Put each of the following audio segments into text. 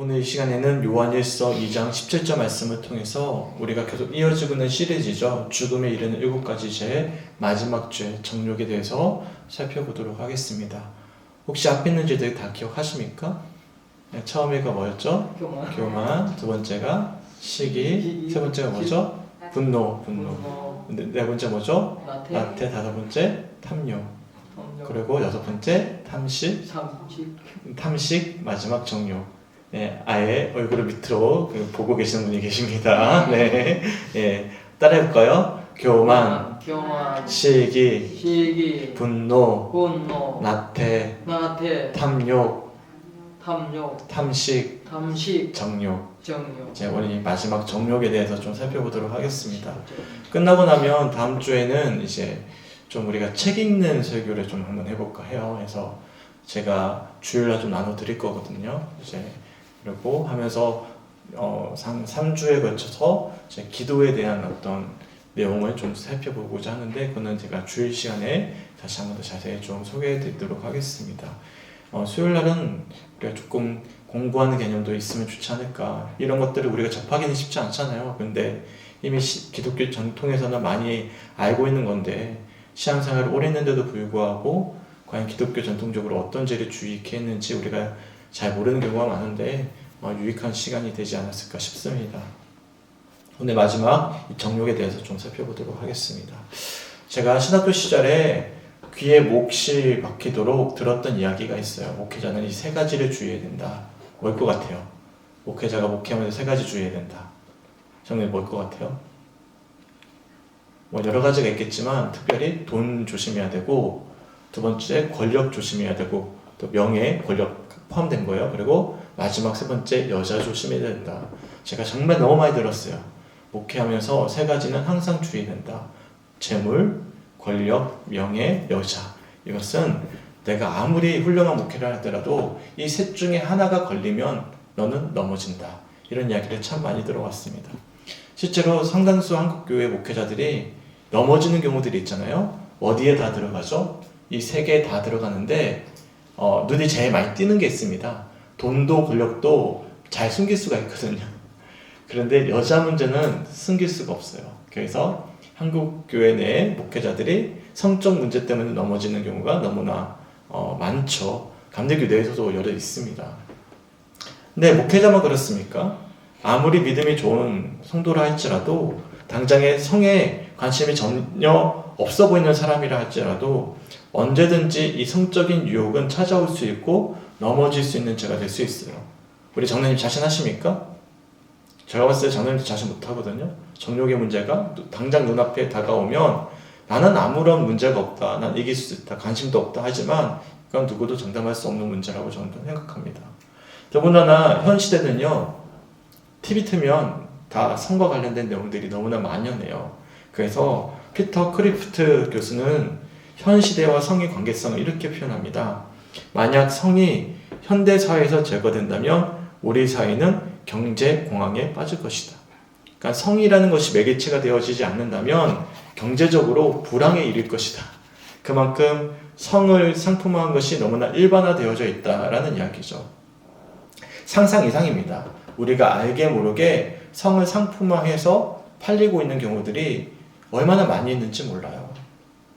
오늘 이 시간에는 요한일서 2장 17절 말씀을 통해서 우리가 계속 이어지고 있는 시리즈죠. 죽음에 이르는 7가지 죄, 마지막 죄, 정욕에 대해서 살펴보도록 하겠습니다. 혹시 앞에 있는 죄들 다 기억하십니까? 네, 처음에가 뭐였죠? 교만. 두 번째가 시기. 세 번째가 뭐죠? 분노. 네 번째 뭐죠? 나태. 다섯 번째 탐욕. 그리고 여섯 번째 탐식. 마지막 정욕. 네, 아예 얼굴을 밑으로 보고 계시는 분이 계십니다. 네, 네, 따라해볼까요? 교만, 시기, 분노, 나태, 탐욕, 탐식, 정욕. 이제 우리 마지막 정욕에 대해서 좀 살펴보도록 하겠습니다. 끝나고 나면 다음 주에는 이제 좀 우리가 책 읽는 설교를 좀 한번 해볼까 해요. 그래서 제가 주일날 좀 나눠드릴 거거든요. 이제 그리고 하면서 3주에 걸쳐서 제 기도에 대한 어떤 내용을 좀 살펴보고자 하는데, 그거는 제가 주일 시간에 다시 한번 더 자세히 좀 소개해 드리도록 하겠습니다. 수요일 날은 우리가 조금 공부하는 개념도 있으면 좋지 않을까. 이런 것들을 우리가 접하기는 쉽지 않잖아요. 근데 이미 기독교 전통에서는 많이 알고 있는 건데, 신앙생활을 오래 했는데도 불구하고 과연 기독교 전통적으로 어떤 죄를 주의케 했는지 우리가 잘 모르는 경우가 많은데 유익한 시간이 되지 않았을까 싶습니다. 오늘 마지막 정욕에 대해서 좀 살펴보도록 하겠습니다. 제가 신학교 시절에 귀에 몫이 박히도록 들었던 이야기가 있어요. 목회자는 이 세 가지를 주의해야 된다. 뭘 것 같아요? 목회자가 목회하면서 세 가지 주의해야 된다. 저는 뭘 것 같아요? 여러 가지가 있겠지만 특별히 돈 조심해야 되고, 두 번째 권력 조심해야 되고, 또 명예, 권력 포함된 거예요. 그리고 마지막 세 번째 여자 조심해야 된다. 제가 정말 너무 많이 들었어요. 목회하면서 세 가지는 항상 주의해야 된다. 재물, 권력, 명예, 여자. 이것은 내가 아무리 훌륭한 목회를 하더라도 이 셋 중에 하나가 걸리면 너는 넘어진다. 이런 이야기를 참 많이 들어왔습니다. 실제로 상당수 한국교회 목회자들이 넘어지는 경우들이 있잖아요. 어디에 다 들어가죠? 이 세 개에 다 들어가는데 눈이 제일 많이 띄는 게 있습니다. 돈도 권력도 잘 숨길 수가 있거든요. 그런데 여자 문제는 숨길 수가 없어요. 그래서 한국 교회 내 목회자들이 성적 문제 때문에 넘어지는 경우가 너무나 많죠. 감리교 내에서도 여러 있습니다. 근데 목회자만 그렇습니까? 아무리 믿음이 좋은 성도라 할지라도, 당장에 성에 관심이 전혀 없어 보이는 사람이라 할지라도 언제든지 이 성적인 유혹은 찾아올 수 있고 넘어질 수 있는 죄가 될 수 있어요. 우리 장로님 자신하십니까? 제가 봤을 때 장로님도 자신 못하거든요. 정욕의 문제가 당장 눈앞에 다가오면 나는 아무런 문제가 없다, 난 이길 수 있다, 관심도 없다 하지만 그건 누구도 장담할 수 없는 문제라고 저는 생각합니다. 더군다나 현 시대는요, TV 틀면 다 성과 관련된 내용들이 너무나 만연해요. 그래서 피터 크리프트 교수는 현 시대와 성의 관계성을 이렇게 표현합니다. 만약 성이 현대 사회에서 제거된다면 우리 사회는 경제 공황에 빠질 것이다. 그러니까 성이라는 것이 매개체가 되어지지 않는다면 경제적으로 불황에 이를 것이다. 그만큼 성을 상품화한 것이 너무나 일반화되어져 있다라는 이야기죠. 상상 이상입니다. 우리가 알게 모르게 성을 상품화해서 팔리고 있는 경우들이 얼마나 많이 있는지 몰라요.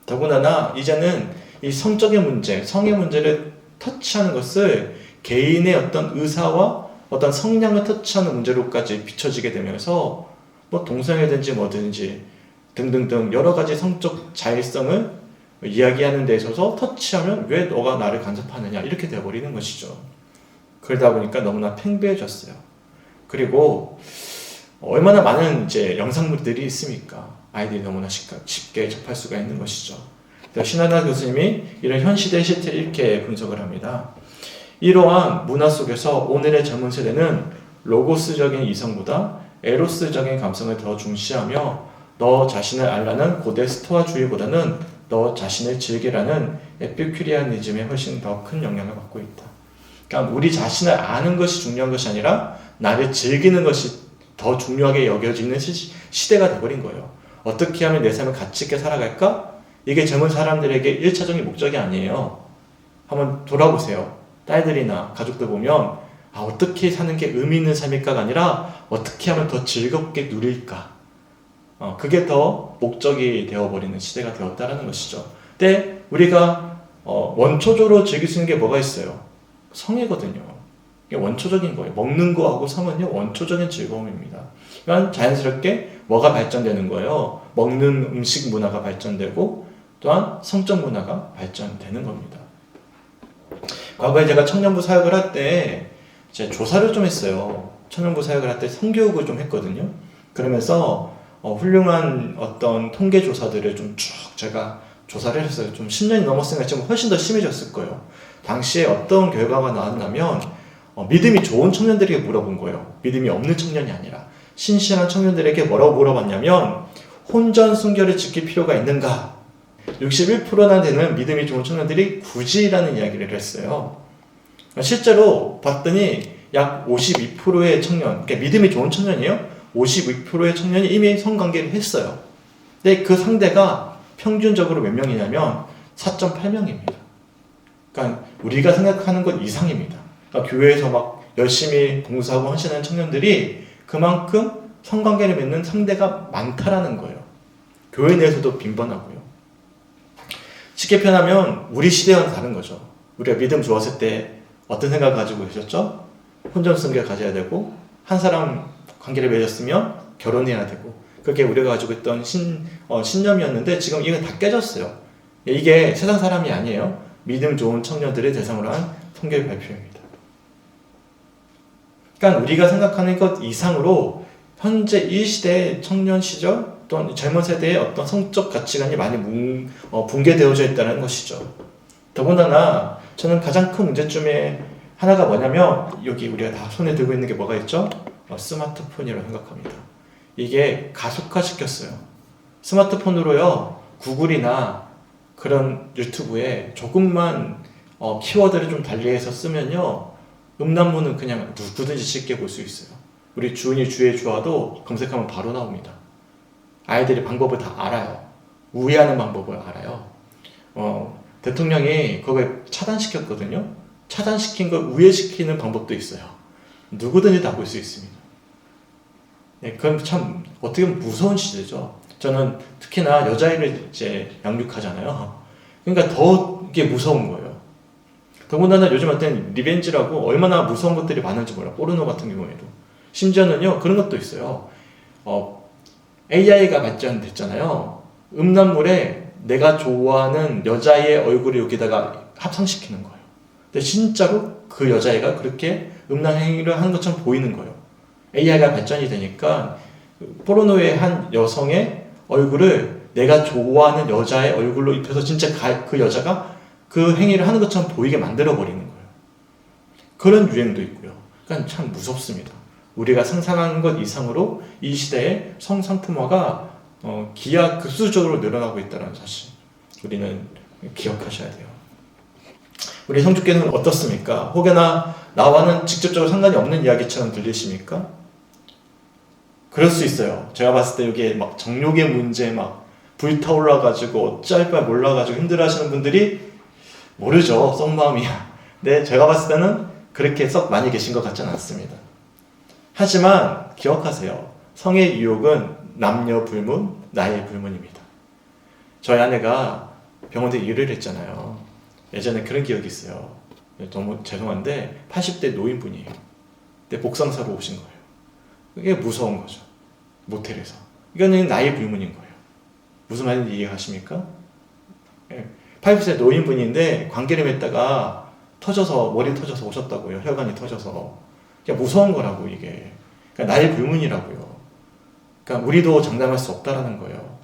더군다나 이제는 이 성적인 문제, 성의 문제를 터치하는 것을 개인의 어떤 의사와 어떤 성향을 터치하는 문제로까지 비춰지게 되면서 동성애든지 뭐든지 등등등 여러 가지 성적 자율성을 이야기하는 데 있어서 터치하면 왜 너가 나를 간섭하느냐 이렇게 되어버리는 것이죠. 그러다 보니까 너무나 팽배해졌어요. 그리고 얼마나 많은 이제 영상물들이 있습니까? 아이들이 너무나 쉽게 접할 수가 있는 것이죠. 신하나 교수님이 이런 현 시대의 실태를 이렇게 분석을 합니다. 이러한 문화 속에서 오늘의 젊은 세대는 로고스적인 이성보다 에로스적인 감성을 더 중시하며 너 자신을 알라는 고대 스토아주의보다는 너 자신을 즐기라는 에피큐리아니즘에 훨씬 더 큰 영향을 받고 있다. 그러니까 우리 자신을 아는 것이 중요한 것이 아니라 나를 즐기는 것이 더 중요하게 여겨지는 시대가 되어버린 거예요. 어떻게 하면 내 삶을 가치 있게 살아갈까? 이게 젊은 사람들에게 1차적인 목적이 아니에요. 한번 돌아보세요. 딸들이나 가족들 보면 어떻게 사는 게 의미 있는 삶일까가 아니라 어떻게 하면 더 즐겁게 누릴까. 그게 더 목적이 되어버리는 시대가 되었다라는 것이죠. 근데 우리가 원초적으로 즐길 수 있는 게 뭐가 있어요? 성이거든요. 이게 원초적인 거예요. 먹는 거하고 성은요, 원초적인 즐거움입니다. 그러니까 자연스럽게 뭐가 발전되는 거예요? 먹는 음식 문화가 발전되고 또한 성적 문화가 발전되는 겁니다. 과거에 제가 청년부 사역을 할 때 조사를 좀 했어요. 청년부 사역을 할 때 성교육을 좀 했거든요. 그러면서 훌륭한 어떤 통계 조사들을 좀 쭉 제가 조사를 했어요. 좀 10년이 넘었으니까 지금 훨씬 더 심해졌을 거예요. 당시에 어떤 결과가 나왔냐면 믿음이 좋은 청년들에게 물어본 거예요. 믿음이 없는 청년이 아니라 신실한 청년들에게 뭐라고 물어봤냐면 혼전 순결을 지킬 필요가 있는가? 61%나 되는 믿음이 좋은 청년들이 굳이라는 이야기를 했어요. 실제로 봤더니 약 52%의 청년, 그러니까 믿음이 좋은 청년이에요. 52%의 청년이 이미 성관계를 했어요. 근데 그 상대가 평균적으로 몇 명이냐면 4.8명입니다. 그러니까 우리가 생각하는 것 이상입니다. 그러니까 교회에서 막 열심히 봉사하고 헌신하는 청년들이 그만큼 성관계를 맺는 상대가 많다라는 거예요. 교회 내에서도 빈번하고요. 쉽게 표현하면 우리 시대와는 다른 거죠. 우리가 믿음 좋았을 때 어떤 생각을 가지고 계셨죠? 혼전순결 가져야 되고 한 사람 관계를 맺었으면 결혼해야 되고 그렇게 우리가 가지고 있던 신념이었는데 지금 이건 다 깨졌어요. 이게 세상 사람이 아니에요. 믿음 좋은 청년들을 대상으로 한 통계 발표입니다. 그러니까 우리가 생각하는 것 이상으로 현재 이 시대의 청년 시절 또는 젊은 세대의 어떤 성적 가치관이 많이 붕괴되어져 있다는 것이죠. 더군다나 저는 가장 큰 문제 중에 하나가 뭐냐면 여기 우리가 다 손에 들고 있는 게 뭐가 있죠? 스마트폰이라고 생각합니다. 이게 가속화시켰어요. 스마트폰으로요, 구글이나 그런 유튜브에 조금만 키워드를 좀 달리해서 쓰면요, 음란물은 그냥 누구든지 쉽게 볼 수 있어요. 우리 주은이 주의 주와도 검색하면 바로 나옵니다. 아이들이 방법을 다 알아요. 우회하는 방법을 알아요. 대통령이 그걸 차단시켰거든요. 차단시킨 걸 우회시키는 방법도 있어요. 누구든지 다 볼 수 있습니다. 네, 그건 참 어떻게 보면 무서운 시대죠. 저는 특히나 여자아이를 이제 양육하잖아요. 그러니까 더 이게 무서운 거예요. 더군다나 요즘 같은 리벤지라고 얼마나 무서운 것들이 많은지 몰라요. 포르노 같은 경우에도. 심지어는요, 그런 것도 있어요. AI가 발전됐잖아요. 음란물에 내가 좋아하는 여자의 얼굴을 여기다가 합성시키는 거예요. 근데 진짜로 그 여자애가 그렇게 음란 행위를 하는 것처럼 보이는 거예요. AI가 발전이 되니까 포르노의 한 여성의 얼굴을 내가 좋아하는 여자의 얼굴로 입혀서 진짜 그 여자가 그 행위를 하는 것처럼 보이게 만들어버리는 거예요. 그런 유행도 있고요. 그러니까 참 무섭습니다. 우리가 상상하는 것 이상으로 이 시대의 성상품화가 기하급수적으로 늘어나고 있다는 사실 우리는 기억하셔야 돼요. 우리 성주께서는 어떻습니까? 혹여나 나와는 직접적으로 상관이 없는 이야기처럼 들리십니까? 그럴 수 있어요. 제가 봤을 때 여기에 막 정욕의 문제 막 불타올라가지고 어찌할 바 몰라가지고 힘들어하시는 분들이 모르죠. 속마음이야. 근데 제가 봤을 때는 그렇게 썩 많이 계신 것 같지는 않습니다. 하지만 기억하세요. 성의 유혹은 남녀 불문, 나이 불문입니다. 저희 아내가 병원에 일을 했잖아요. 예전에 그런 기억이 있어요. 너무 죄송한데 80대 노인분이에요. 근데 복상사로 오신 거예요. 그게 무서운 거죠. 모텔에서. 이거는 나이 불문인 거예요. 무슨 말인지 이해하십니까? 80세 노인분인데 관계를 맺다가 머리 터져서 오셨다고요. 혈관이 터져서. 그러니까 무서운 거라고 이게. 그러니까 나이 불문이라고요. 그러니까 우리도 장담할 수 없다라는 거예요.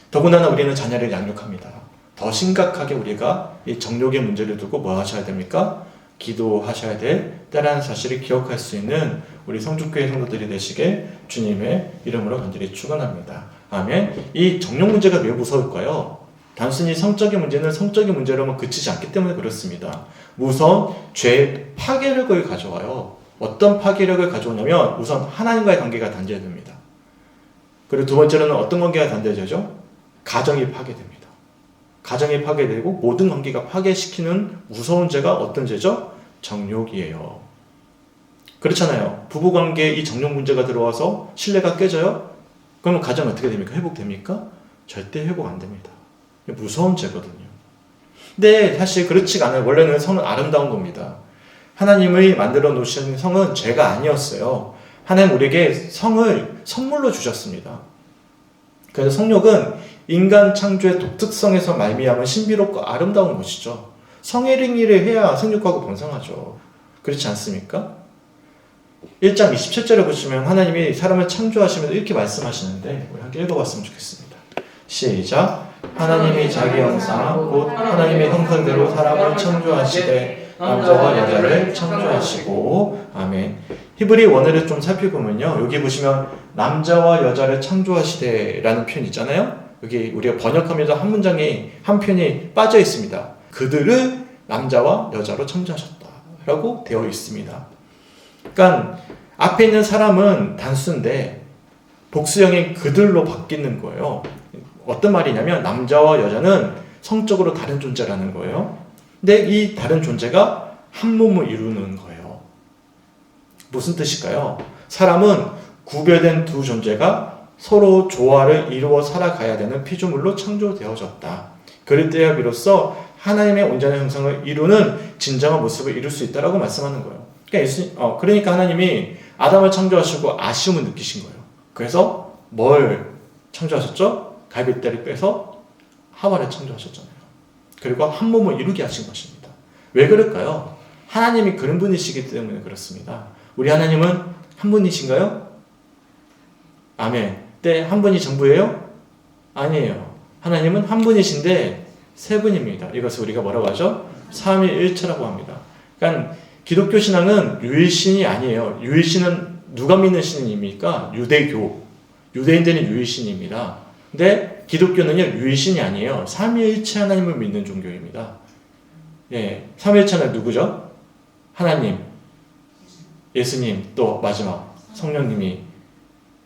더군다나 우리는 자녀를 양육합니다. 더 심각하게 우리가 이 정욕의 문제를 두고 뭐 하셔야 됩니까? 기도하셔야 될 때라는 사실을 기억할 수 있는 우리 성주교회 성도들이 되시게 주님의 이름으로 간절히 축원합니다. 아멘. 이 정욕 문제가 왜 무서울까요? 단순히 성적인 문제는 성적인 문제로만 그치지 않기 때문에 그렇습니다. 무서운 죄 파괴력을 가져와요. 어떤 파괴력을 가져오냐면 우선 하나님과의 관계가 단절됩니다. 그리고 두 번째로는 어떤 관계가 단절되죠? 가정이 파괴됩니다. 가정이 파괴되고 모든 관계가 파괴시키는 무서운 죄가 어떤 죄죠? 정욕이에요. 그렇잖아요. 부부관계에 이 정욕 문제가 들어와서 신뢰가 깨져요? 그러면 가정 어떻게 됩니까? 회복됩니까? 절대 회복 안 됩니다. 무서운 죄거든요. 근데 사실 그렇지가 않아요. 원래는 성은 아름다운 겁니다. 하나님이 만들어 놓으신 성은 죄가 아니었어요. 하나님 우리에게 성을 선물로 주셨습니다. 그래서 성욕은 인간 창조의 독특성에서 말미암은 신비롭고 아름다운 것이죠. 성애링이를 해야 생육하고 번성하죠. 그렇지 않습니까? 1장 27절에 보시면 하나님이 사람을 창조하시면서 이렇게 말씀하시는데 우리 함께 읽어봤으면 좋겠습니다. 시작. 하나님이 자기 형상 곧 하나님의 형상대로 사람을 창조하시되 남자와 여자를 창조하시고 아멘. 히브리 원어를 좀 살펴보면요. 여기 보시면 남자와 여자를 창조하시되라는 표현 있잖아요. 여기 우리가 번역하면서 한 문장에 한 편이 빠져 있습니다. 그들을 남자와 여자로 창조하셨다라고 되어 있습니다. 그러니까 앞에 있는 사람은 단수인데 복수형인 그들로 바뀌는 거예요. 어떤 말이냐면 남자와 여자는 성적으로 다른 존재라는 거예요. 근데 이 다른 존재가 한 몸을 이루는 거예요. 무슨 뜻일까요? 사람은 구별된 두 존재가 서로 조화를 이루어 살아가야 되는 피조물로 창조되어졌다. 그럴 때야 비로소 하나님의 온전한 형상을 이루는 진정한 모습을 이룰 수 있다라고 말씀하는 거예요. 그러니까 하나님이 아담을 창조하시고 아쉬움을 느끼신 거예요. 그래서 뭘 창조하셨죠? 갈빗대를 빼서 하와를 창조하셨잖아요. 그리고 한 몸을 이루게 하신 것입니다. 왜 그럴까요? 하나님이 그런 분이시기 때문에 그렇습니다. 우리 하나님은 한 분이신가요? 아멘. 때 한 분이 전부예요? 아니에요. 하나님은 한 분이신데 세 분입니다. 이것을 우리가 뭐라고 하죠? 삼위일체라고 합니다. 그러니까 기독교 신앙은 유일신이 아니에요. 유일신은 누가 믿는 신입니까? 유대교. 유대인들은 유일신입니다. 근데 기독교는요, 유일신이 아니에요. 삼위일체 하나님을 믿는 종교입니다. 예, 삼위일체는 누구죠? 하나님, 예수님, 또 마지막 성령님이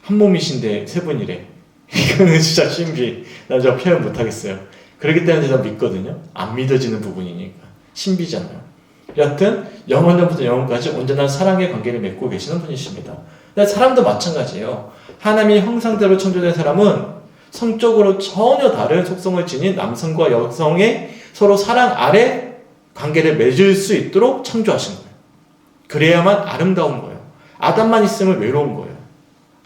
한 몸이신데 세 분이래. 이거는 진짜 신비. 나 저 표현 못하겠어요. 그렇기 때문에 제가 믿거든요. 안 믿어지는 부분이니까. 신비잖아요. 여하튼 영원전부터 영원까지 온전한 사랑의 관계를 맺고 계시는 분이십니다. 근데 사람도 마찬가지예요. 하나님의 형상대로 창조된 사람은 성적으로 전혀 다른 속성을 지닌 남성과 여성의 서로 사랑 아래 관계를 맺을 수 있도록 창조하신 거예요. 그래야만 아름다운 거예요. 아담만 있으면 외로운 거예요.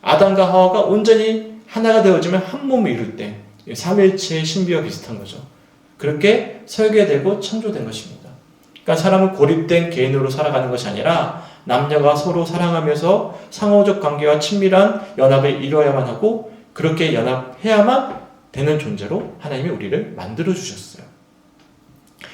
아담과 하와가 온전히 하나가 되어지면 한 몸을 이룰 때 삼일체의 신비와 비슷한 거죠. 그렇게 설계되고 창조된 것입니다. 그러니까 사람은 고립된 개인으로 살아가는 것이 아니라 남녀가 서로 사랑하면서 상호적 관계와 친밀한 연합을 이루어야만 하고 그렇게 연합해야만 되는 존재로 하나님이 우리를 만들어 주셨어요.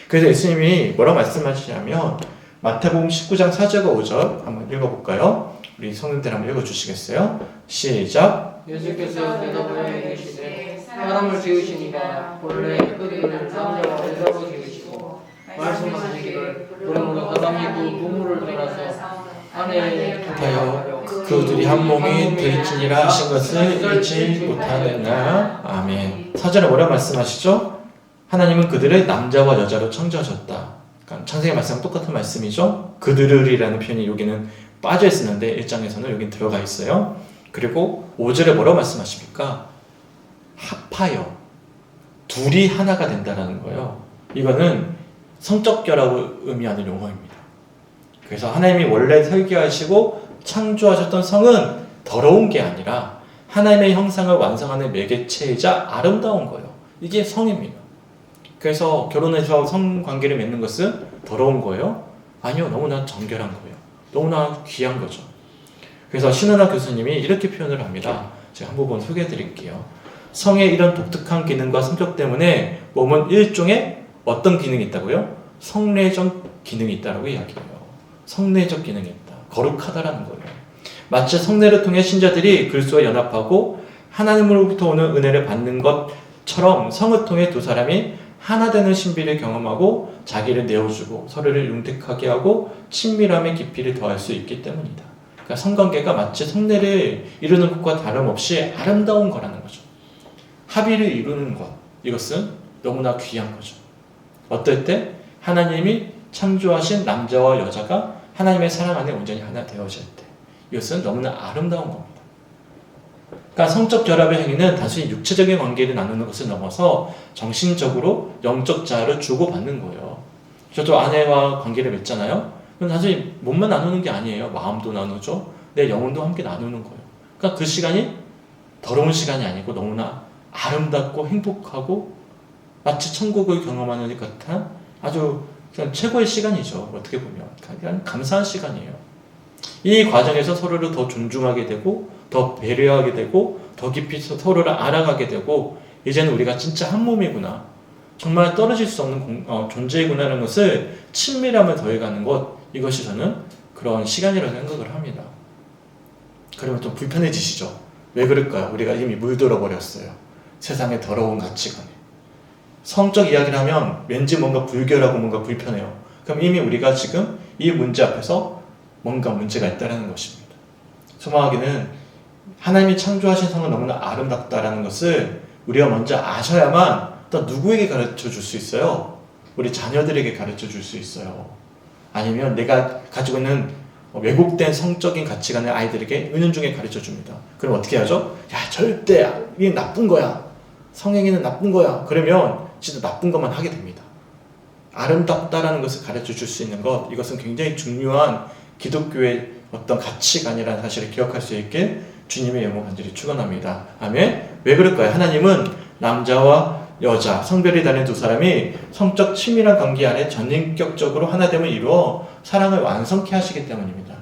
그래서 예수님이 뭐라고 말씀하시냐면 마태복음 19장 4절과 5절 한번 읽어볼까요? 우리 성도들 한번 읽어주시겠어요? 시작. 예수께서 대답하여 이르시되 사람을 지으시니가 본래 그들을 남자와 여자로 지으시고 말씀하시기를 그러므로 아담이 그 부모를 떠나서 아내에게 하여 그들이 한 몸이 되지니라 하신 것을 잊지 못하느냐. 아멘. 사절에 뭐라 말씀하시죠? 하나님은 그들을 남자와 여자로 창조하셨다. 그러니까 창세기 말씀과 똑같은 말씀이죠. 그들을이라는 표현이 여기는 빠져 있었는데 1장에서는 여기 들어가 있어요. 그리고 5절에 뭐라고 말씀하십니까? 합하여 둘이 하나가 된다는 거예요. 이거는 성적 결합을 의미하는 용어입니다. 그래서 하나님이 원래 설계하시고 창조하셨던 성은 더러운 게 아니라 하나님의 형상을 완성하는 매개체이자 아름다운 거예요. 이게 성입니다. 그래서 결혼해서 성관계를 맺는 것은 더러운 거예요? 아니요. 너무나 정결한 거예요. 너무나 귀한 거죠. 그래서 신은하 교수님이 이렇게 표현을 합니다. 제가 한 부분 소개해 드릴게요. 성의 이런 독특한 기능과 성격 때문에 몸은 일종의 어떤 기능이 있다고요? 성례적 기능이 있다고 이야기해요. 성례적 기능이 있다. 거룩하다라는 거예요. 마치 성례를 통해 신자들이 그리스도와 연합하고 하나님으로부터 오는 은혜를 받는 것처럼 성을 통해 두 사람이 하나 되는 신비를 경험하고 자기를 내어주고 서로를 융택하게 하고 친밀함의 깊이를 더할 수 있기 때문이다. 그러니까 성관계가 마치 성례를 이루는 것과 다름없이 아름다운 거라는 거죠. 합의를 이루는 것, 이것은 너무나 귀한 거죠. 어떨 때? 하나님이 창조하신 남자와 여자가 하나님의 사랑 안에 온전히 하나 되어질 때 이것은 너무나 아름다운 겁니다. 그러니까 성적 결합의 행위는 단순히 육체적인 관계를 나누는 것을 넘어서 정신적으로 영적 자아를 주고받는 거예요. 저도 아내와 관계를 맺잖아요. 그건 단순히 몸만 나누는 게 아니에요. 마음도 나누죠. 내 영혼도 함께 나누는 거예요. 그러니까 그 시간이 더러운 시간이 아니고 너무나 아름답고 행복하고 마치 천국을 경험하는 것 같은 아주 그냥 최고의 시간이죠. 어떻게 보면 그냥 감사한 시간이에요. 이 과정에서 서로를 더 존중하게 되고 더 배려하게 되고 더 깊이 서로를 알아가게 되고 이제는 우리가 진짜 한 몸이구나, 정말 떨어질 수 없는 존재이구나라는 것을 친밀함을 더해가는 것, 이것이 저는 그런 시간이라고 생각을 합니다. 그러면 좀 불편해지시죠? 왜 그럴까요? 우리가 이미 물들어 버렸어요. 세상의 더러운 가치관에. 성적 이야기를 하면 왠지 뭔가 불결하고 뭔가 불편해요. 그럼 이미 우리가 지금 이 문제 앞에서 뭔가 문제가 있다는 것입니다. 소망하기는 하나님이 창조하신 성은 너무나 아름답다라는 것을 우리가 먼저 아셔야만 또 누구에게 가르쳐 줄 수 있어요? 우리 자녀들에게 가르쳐 줄 수 있어요. 아니면 내가 가지고 있는 왜곡된 성적인 가치관을 아이들에게 은연중에 가르쳐 줍니다. 그럼 어떻게 하죠? 야, 절대 이게 나쁜 거야. 성행위는 나쁜 거야. 그러면 진짜 나쁜 것만 하게 됩니다. 아름답다라는 것을 가르쳐 줄 수 있는 것, 이것은 굉장히 중요한 기독교의 어떤 가치관이라는 사실을 기억할 수 있게 주님의 영광 간절히 축원합니다. 아멘. 왜 그럴까요? 하나님은 남자와 여자, 성별이 다른 두 사람이 성적 친밀한 관계 안에 전인격적으로 하나됨을 이루어 사랑을 완성케 하시기 때문입니다.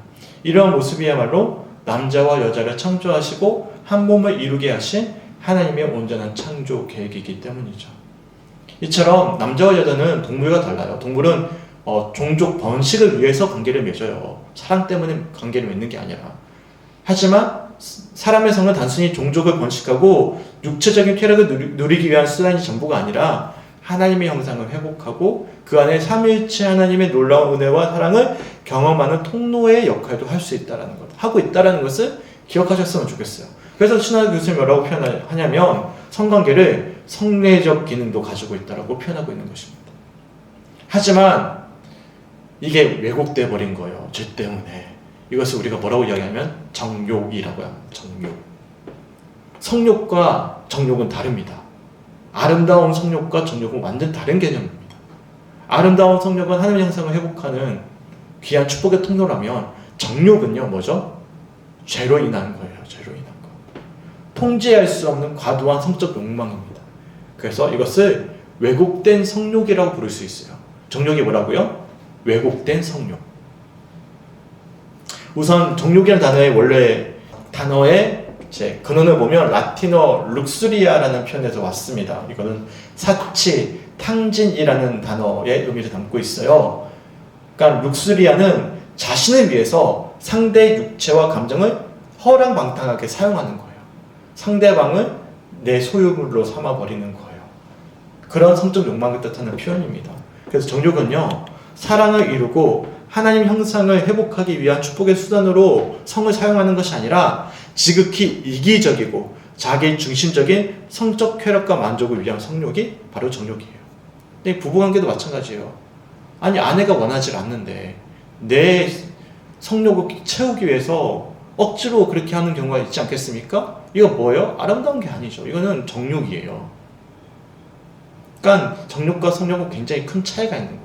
이러한 모습이야말로 남자와 여자를 창조하시고 한 몸을 이루게 하신 하나님의 온전한 창조 계획이기 때문이죠. 이처럼 남자와 여자는 동물과 달라요. 동물은 종족 번식을 위해서 관계를 맺어요. 사랑 때문에 관계를 맺는 게 아니라. 하지만 사람의 성은 단순히 종족을 번식하고 육체적인 쾌락을 누리기 위한 수단이 전부가 아니라 하나님의 형상을 회복하고 그 안에 삼위일체 하나님의 놀라운 은혜와 사랑을 경험하는 통로의 역할도 할 수 있다는 것, 하고 있다는 것을 기억하셨으면 좋겠어요. 그래서 신학 교수님 뭐라고 표현하냐면 성관계를 성례적 기능도 가지고 있다고 표현하고 있는 것입니다. 하지만 이게 왜곡돼 버린 거예요. 죄 때문에. 이것을 우리가 뭐라고 이야기하면 정욕이라고 합니다. 정욕. 성욕과 정욕은 다릅니다. 아름다운 성욕과 정욕은 완전 다른 개념입니다. 아름다운 성욕은 하나님의 형상을 회복하는 귀한 축복의 통로라면 정욕은요, 뭐죠? 죄로 인한 거예요. 죄로 인한 거. 통제할 수 없는 과도한 성적 욕망입니다. 그래서 이것을 왜곡된 성욕이라고 부를 수 있어요. 정욕이 뭐라고요? 왜곡된 성욕. 우선 정욕이라는 단어의 원래 단어의 근원을 보면 라틴어 룩수리아라는 표현에서 왔습니다. 이거는 사치, 탕진이라는 단어의 의미를 담고 있어요. 그러니까 룩수리아는 자신을 위해서 상대의 육체와 감정을 허랑방탕하게 사용하는 거예요. 상대방을 내 소유물로 삼아버리는 거예요. 그런 성적 욕망을 뜻하는 표현입니다. 그래서 정욕은요, 사랑을 이루고 하나님 형상을 회복하기 위한 축복의 수단으로 성을 사용하는 것이 아니라 지극히 이기적이고 자기 중심적인 성적 쾌락과 만족을 위한 성욕이 바로 정욕이에요. 근데 부부관계도 마찬가지예요. 아니, 아내가 원하지 않는데 내 성욕을 채우기 위해서 억지로 그렇게 하는 경우가 있지 않겠습니까? 이거 뭐예요? 아름다운 게 아니죠. 이거는 정욕이에요. 그러니까 정욕과 성욕은 굉장히 큰 차이가 있는 거예요.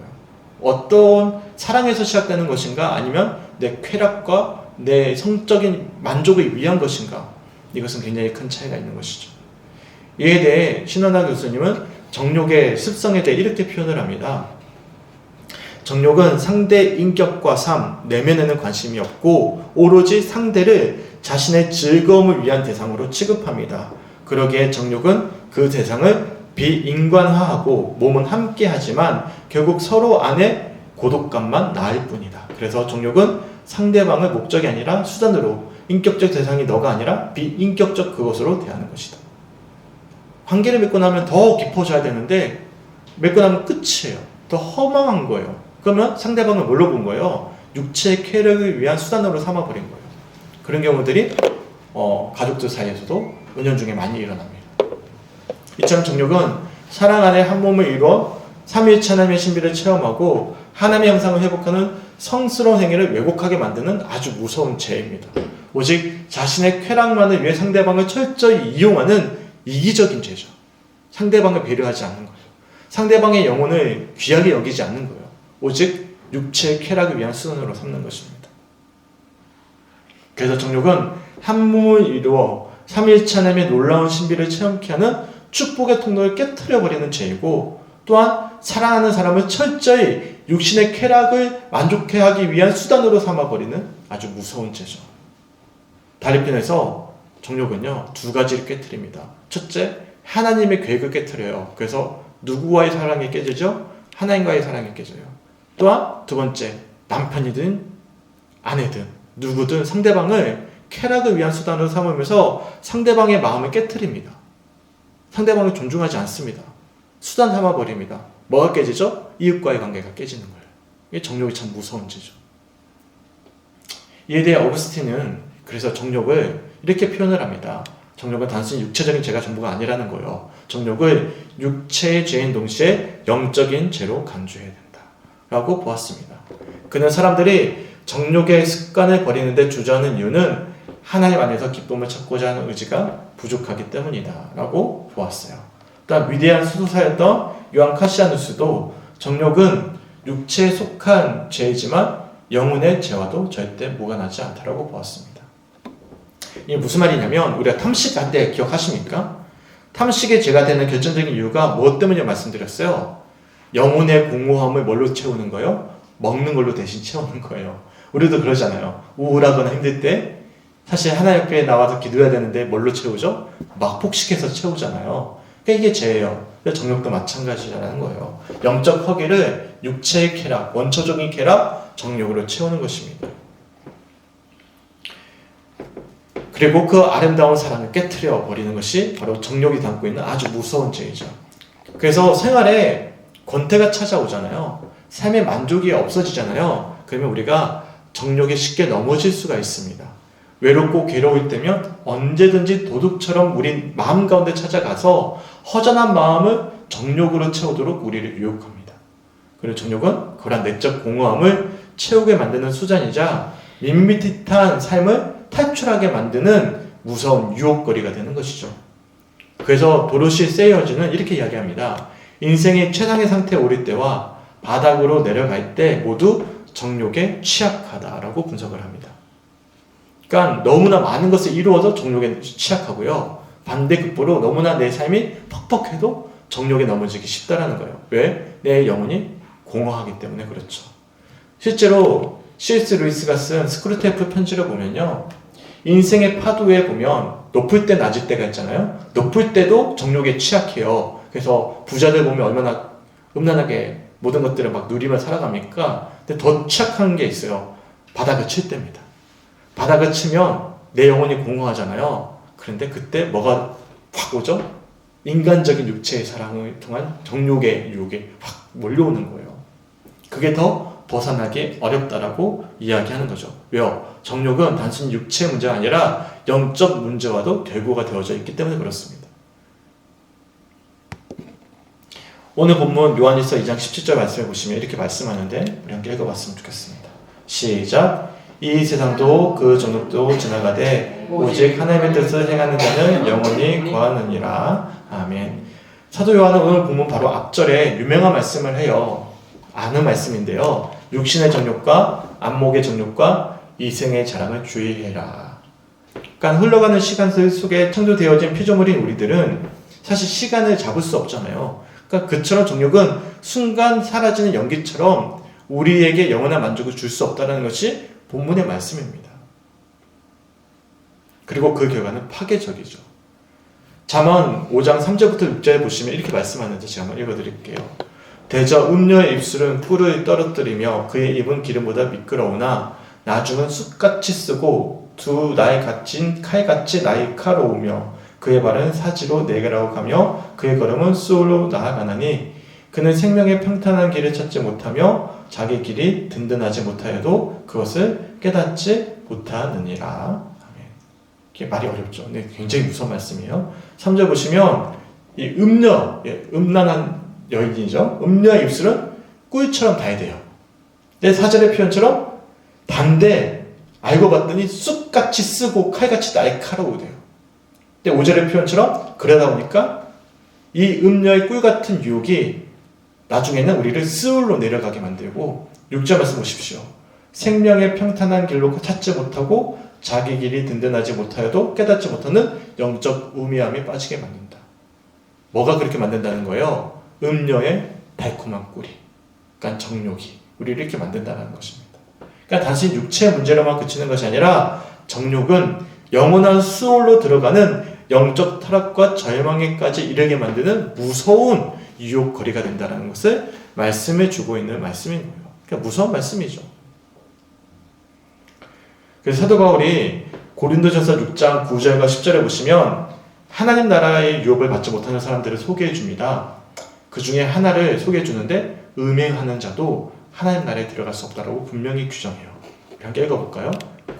어떤 사랑에서 시작되는 것인가, 아니면 내 쾌락과 내 성적인 만족을 위한 것인가, 이것은 굉장히 큰 차이가 있는 것이죠. 이에 대해 신원하 교수님은 정욕의 습성에 대해 이렇게 표현을 합니다. 정욕은 상대 인격과 삶, 내면에는 관심이 없고 오로지 상대를 자신의 즐거움을 위한 대상으로 취급합니다. 그러기에 정욕은 그 대상을 비인간화하고 몸은 함께하지만 결국 서로 안에 고독감만 낳을 뿐이다. 그래서 정욕은 상대방을 목적이 아니라 수단으로, 인격적 대상이 너가 아니라 비인격적 그것으로 대하는 것이다. 관계를 맺고 나면 더 깊어져야 되는데 맺고 나면 끝이에요. 더 허망한 거예요. 그러면 상대방을 뭘로 본 거예요? 육체의 쾌락을 위한 수단으로 삼아버린 거예요. 그런 경우들이 가족들 사이에서도 은연중에 많이 일어납니다. 이처럼 정욕은 사랑 안에 한 몸을 이루어 삼위일체 하나님의 신비를 체험하고 하나님의 형상을 회복하는 성스러운 행위를 왜곡하게 만드는 아주 무서운 죄입니다. 오직 자신의 쾌락만을 위해 상대방을 철저히 이용하는 이기적인 죄죠. 상대방을 배려하지 않는 거예요. 상대방의 영혼을 귀하게 여기지 않는 거예요. 오직 육체의 쾌락을 위한 수단으로 삼는 것입니다. 그래서 정욕은 한 몸을 이루어 삼위일체 하나님의 놀라운 신비를 체험케 하는 축복의 통로를 깨트려버리는 죄이고, 또한 사랑하는 사람을 철저히 육신의 쾌락을 만족해 하기 위한 수단으로 삼아버리는 아주 무서운 죄죠. 다리편에서 정욕은요, 두 가지를 깨트립니다. 첫째, 하나님의 계획을 깨트려요. 그래서 누구와의 사랑이 깨지죠? 하나님과의 사랑이 깨져요. 또한 두 번째, 남편이든 아내든 누구든 상대방을 쾌락을 위한 수단으로 삼으면서 상대방의 마음을 깨트립니다. 상대방을 존중하지 않습니다. 수단 삼아버립니다. 뭐가 깨지죠? 이웃과의 관계가 깨지는 거예요. 이게 정욕이 참 무서운 죄죠. 이에 대해 어거스틴은 그래서 정욕을 이렇게 표현을 합니다. 정욕은 단순히 육체적인 죄가 전부가 아니라는 거예요. 정욕을 육체의 죄인 동시에 영적인 죄로 간주해야 된다 라고 보았습니다. 그는 사람들이 정욕의 습관을 버리는데 주저하는 이유는 하나님 안에서 기쁨을 찾고자 하는 의지가 부족하기 때문이다 라고 보았어요. 또한 위대한 수도사였던 요한 카시아누스도 정욕은 육체에 속한 죄이지만 영혼의 죄와도 절대 무관하지 않다라고 보았습니다. 이게 무슨 말이냐면, 우리가 탐식할 때 기억하십니까? 탐식의 죄가 되는 결정적인 이유가 무엇 때문에 말씀드렸어요? 영혼의 공허함을 뭘로 채우는 거예요? 먹는 걸로 대신 채우는 거예요. 우리도 그러잖아요. 우울하거나 힘들 때 사실 하나님 앞에 나와서 기도해야 되는데 뭘로 채우죠? 막 폭식해서 채우잖아요. 그러니까 이게 죄예요. 정욕도 마찬가지라는 거예요. 영적 허기를 육체의 쾌락, 원초적인 쾌락, 정욕으로 채우는 것입니다. 그리고 그 아름다운 사랑을 깨트려 버리는 것이 바로 정욕이 담고 있는 아주 무서운 죄이죠. 그래서 생활에 권태가 찾아오잖아요. 삶의 만족이 없어지잖아요. 그러면 우리가 정욕에 쉽게 넘어질 수가 있습니다. 외롭고 괴로울 때면 언제든지 도둑처럼 우리 마음 가운데 찾아가서 허전한 마음을 정욕으로 채우도록 우리를 유혹합니다. 그리고 정욕은 그런 내적 공허함을 채우게 만드는 수단이자 밋밋한 삶을 탈출하게 만드는 무서운 유혹거리가 되는 것이죠. 그래서 도로시 세이어즈는 이렇게 이야기합니다. 인생의 최상의 상태에 오를 때와 바닥으로 내려갈 때 모두 정욕에 취약하다라고 분석을 합니다. 그러니까 너무나 많은 것을 이루어서 정욕에 취약하고요. 반대급부로 너무나 내 삶이 퍽퍽해도 정욕에 넘어지기 쉽다라는 거예요. 왜? 내 영혼이 공허하기 때문에 그렇죠. 실제로 C.S. 루이스가 쓴 스크루테프 편지를 보면요. 인생의 파도에 보면 높을 때 낮을 때가 있잖아요. 높을 때도 정욕에 취약해요. 그래서 부자들 보면 얼마나 음란하게 모든 것들을 막 누리며 살아갑니까? 근데 더 취약한 게 있어요. 바닥을 칠 때입니다. 바닥을 치면 내 영혼이 공허하잖아요. 그런데 그때 뭐가 확 오죠? 인간적인 육체의 사랑을 통한 정욕의 유혹에 확 몰려오는 거예요. 그게 더 벗어나기 어렵다라고 이야기하는 거죠. 왜요? 정욕은 단순히 육체의 문제가 아니라 영적 문제와도 결부가 되어져 있기 때문에 그렇습니다. 오늘 본문 요한일서 2장 17절 말씀해 보시면 이렇게 말씀하는데 우리 함께 읽어봤으면 좋겠습니다. 시작! 이 세상도 그 정욕도 지나가되 오직 하나님의 뜻을 행하는 자는 영원히 거하느니라. 아멘. 사도 요한은 오늘 본문 바로 앞절에 유명한 말씀을 해요. 아는 말씀인데요. 육신의 정욕과 안목의 정욕과 이생의 자랑을 주의해라. 그러니까 흘러가는 시간 속에 창조되어진 피조물인 우리들은 사실 시간을 잡을 수 없잖아요. 그러니까 그처럼 정욕은 순간 사라지는 연기처럼 우리에게 영원한 만족을 줄 수 없다는 것이 본문의 말씀입니다. 그리고 그 결과는 파괴적이죠. 잠언 5장 3절부터 6절에 보시면 이렇게 말씀하는데 제가 한번 읽어드릴게요. 대저 음녀의 입술은 꿀을 떨어뜨리며 그의 입은 기름보다 미끄러우나 나중은 숯같이 쓰고 두 나에 갇힌 칼같이 날카로우며 그의 발은 사지로 내게라고 가며 그의 걸음은 수월로 나아가나니 그는 생명의 평탄한 길을 찾지 못하며 자기 길이 든든하지 못하여도 그것을 깨닫지 못하느니라. 이게 말이 어렵죠. 근데 굉장히 무서운 말씀이에요. 3절 보시면 이 음녀, 음란한 여인이죠. 음녀의 입술은 꿀처럼 달대요. 내 사절의 표현처럼 단데 알고 봤더니 쑥같이 쓰고 칼같이 날카로우대요. 근데 5절의 표현처럼 그러다 보니까 이 음녀의 꿀 같은 유혹이 나중에는 우리를 스울로 내려가게 만들고 6절 말씀 보십시오. 생명의 평탄한 길로 찾지 못하고 자기 길이 든든하지 못하여도 깨닫지 못하는 영적 우미함에 빠지게 만든다. 뭐가 그렇게 만든다는 거예요? 음녀의 달콤한 꿀이, 그러니까 정욕이 우리를 이렇게 만든다는 것입니다. 그러니까 단순히 육체의 문제로만 그치는 것이 아니라 정욕은 영원한 수월로 들어가는 영적 타락과 절망에까지 이르게 만드는 무서운 유혹거리가 된다는 것을 말씀해 주고 있는 말씀인 거예요. 그러니까 무서운 말씀이죠. 그래서 사도 바울이 고린도전서 6장 9절과 10절에 보시면 하나님 나라의 유혹을 받지 못하는 사람들을 소개해 줍니다. 그 중에 하나를 소개해 주는데 음행하는 자도 하나님 나라에 들어갈 수 없다라고 분명히 규정해요. 함께 읽어볼까요?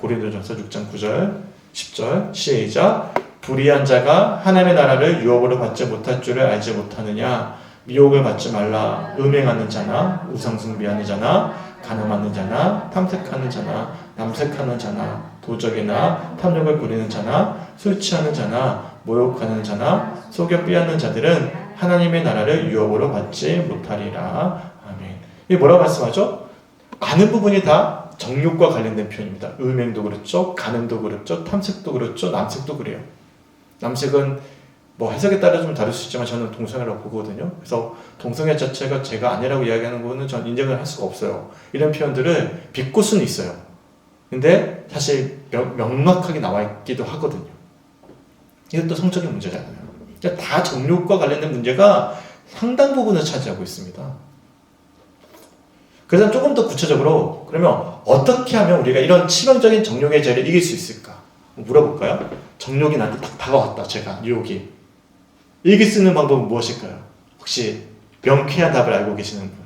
고린도전서 6장 9절 10절 시작. 불의한 자가 하나님의 나라를 유혹으로 받지 못할 줄을 알지 못하느냐. 미혹을 받지 말라. 음행하는 자나 우상숭배하는 자나 간음하는 자나 탐색하는 자나 남색하는 자나 도적이나 탐욕을 부리는 자나 술 취하는 자나 모욕하는 자나 속여 빼앗는 자들은 하나님의 나라를 유혹으로 받지 못하리라. 아멘. 이게 뭐라고 말씀하죠? 많은 부분이 다 정욕과 관련된 표현입니다. 음행도 그렇죠, 간음도 그렇죠, 탐색도 그렇죠, 남색도 그래요. 남색은 뭐 해석에 따라 좀 다를 수 있지만 저는 동성애라고 보거든요. 그래서 동성애 자체가 제가 아니라고 이야기하는 거는 전 인정을 할 수가 없어요. 이런 표현들을 비꼬 수는 있어요. 근데 사실 명확하게 나와 있기도 하거든요. 이것도 성적인 문제잖아요. 그러니까 다 정욕과 관련된 문제가 상당 부분을 차지하고 있습니다. 그래서 조금 더 구체적으로 그러면 어떻게 하면 우리가 이런 치명적인 정욕의 죄를 이길 수 있을까? 물어볼까요? 정욕이 나한테 딱 다가왔다. 제가 유혹이. 이길 수 있는 방법은 무엇일까요? 혹시 명쾌한 답을 알고 계시는 분?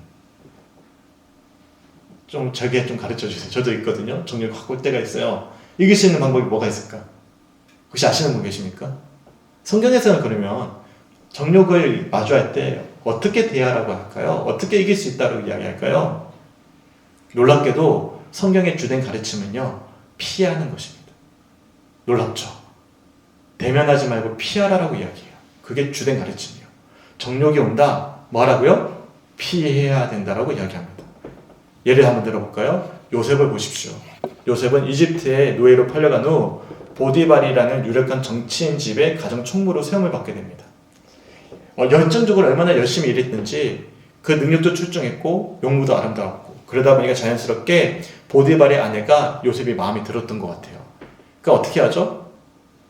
좀 저게 좀 가르쳐 주세요. 저도 있거든요. 정욕이 확 올 때가 있어요. 이길 수 있는 방법이 뭐가 있을까? 혹시 아시는 분 계십니까? 성경에서는 그러면 정욕을 마주할 때 어떻게 대하라고 할까요? 어떻게 이길 수 있다고 이야기할까요? 놀랍게도 성경의 주된 가르침은요, 피하는 것입니다. 놀랍죠? 대면하지 말고 피하라라고 이야기해요. 그게 주된 가르침이에요. 정욕이 온다, 뭐 하라고요? 피해야 된다라고 이야기합니다. 예를 한번 들어볼까요? 요셉을 보십시오. 요셉은 이집트에 노예로 팔려간 후 보디발이라는 유력한 정치인 집에 가정 총무로 세움을 받게 됩니다. 열정적으로 얼마나 열심히 일했는지 그 능력도 출중했고 용모도 아름다웠고 그러다 보니까 자연스럽게 보디발의 아내가 요셉이 마음에 들었던 것 같아요. 그러니까 어떻게 하죠?